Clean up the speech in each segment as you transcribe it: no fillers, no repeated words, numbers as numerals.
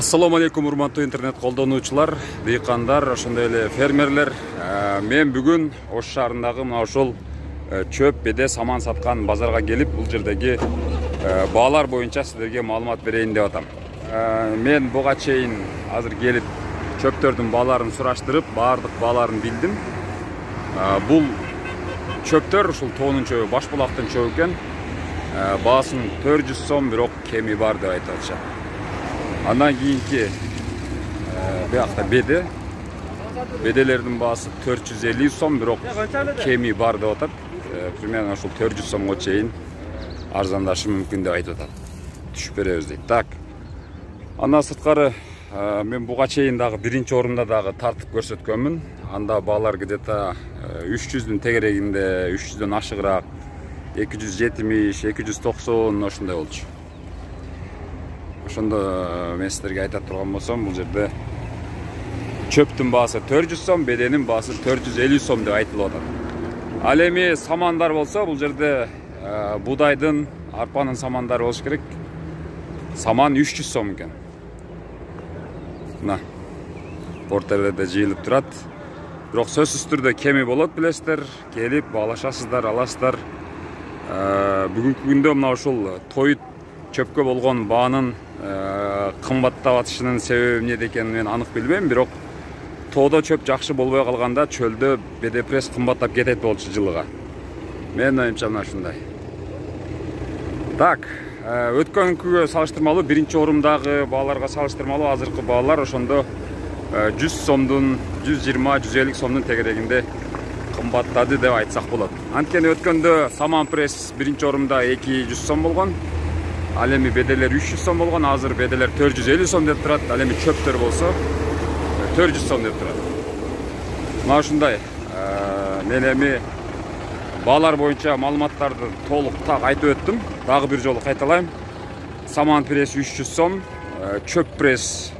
Assalamu alaikum урматтуу интернет колдонуучулар, дыйкандар, ошондой эле фермерлер. Мен бүгүн Ош шаарындагы мына ошол чөп, беде, саман саткан базарга келип, бул жердеги баалар боюнча сиздерге маалымат берейин деп атам. Мен буга чейин азыр келип чөптөрдүн бааларын сураштырып, баардык бааларын билдим. Бул чөптөр ушул тоонун чөбү, Башбулактын чөбү экен. Баасын 400 сом, бирок кеми бар деп айтып атышат. Андан кийинки биякта беделердин баасы 450 сом, бирок кеми бар деп атат. Примерно ушул 400 сомго чейин арзандашы мүмкүн деп айтып атат. Түшүп беребиз дейт. Так. Андан сырткары мен буга чейин дагы биринчи орунда дагы тартып көрсөткөнмүн. Анда баалар где-то 300'дүн тегерегинде, 300'дөн ашыгыраак, 270, 290 ошондой болчу. Ошондо мен сиздерге айта турган болсом, бул жерде чөптүн баасы 400 сом, беденин баасы 450 сом деп айтылып атат. Ал эми самандар болсо, бул жерде будайдын, арпанын самандары болуш керек. Саман 300 сом экен. Мына портерде жыйылып турат. Бирок сөзсүз түрдө кеми болот, билесиздер. Келип баалашасыздар, аласыздар. Бүгүнкү күндө мына ушул той чөпкө болгон баанын кымбаттап атышынын себеби эмнеде экенин мен анык билбейм, бирок тоодо чөп жакшы болбой калганда чөлдө бедепресс кымбаттап кетет болчу жылыга. Мен оюмча мына ушундай. Так, өткөнкүгө салыштырмалуу биринчи орумдагы бааларга салыштырмалуу азыркы баалар ошондо 100 сомдун, 120, 150 сомдун тегерегинде кымбаттады деп айтсак болот. Анткени өткөндө саман пресс биринчи орумда 200 сом болгон. Ал эми беделер 300 сом болгон, азыр беделер 450 сом деп турат. Ал эми чөптөр болсо 400 сом деп турат. Мына ушундай. Мен эми баалар боюнча маалыматтарды толук так айтып өттүм. Дагы бир жолу кайталайм. Саман пресс 300 сом, чөп пресс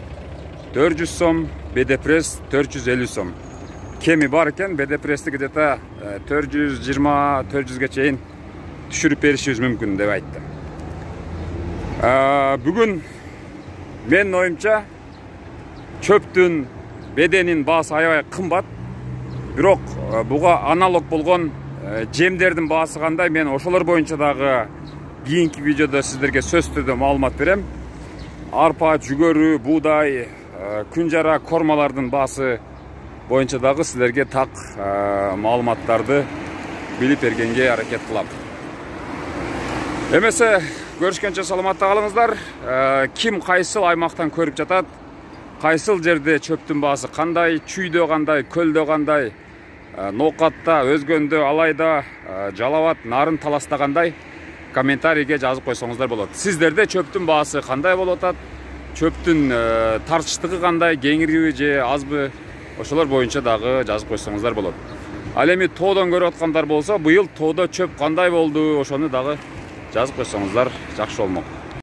400 сом, беде пресс 450 сом. Кеми бар экен, беде прессти где-то 420, 400ге чейин түшүрүп беришибиз мүмкүн деп айтты. Бүгүн мен оюмча чөптүн, беденин баасы аябай кымбат. Бирок буга аналог болгон жемдердин баасы кандай, мен ошолор боюнча дагы кийинки видеодо сиздерге сөз түрдө маалымат берем. Арпа, жүгөрү, буудай, күнжара, кормалардын баасы боюнча дагы сиздерге так маалыматтарды билип бергенге аракет кылам. Эмесе көрүшкөнчө саламатта калыңыздар. Ким кайсыл аймактан көрүп жатат, кайсыл жерде чөптүн баасы кандай, чүйдө кандай, көлдө кандай, ноокатта, өзгөндө, алайда, жалават, нарын таласта кандай, комментарийге жазып койсоңуздар болот. Сиздерде чөптүн баасы кандай болуп атат, чөптүн тартыштыгы кандай, кеңириби же азбы, ошолор боюнча дагы жазып койсоңуздар болот. Ал эми тоодон көрүп аткандар болсо, быйыл тоодо чөп кандай болду, ошону дагы жазып койсоңуздар жакшы болмок.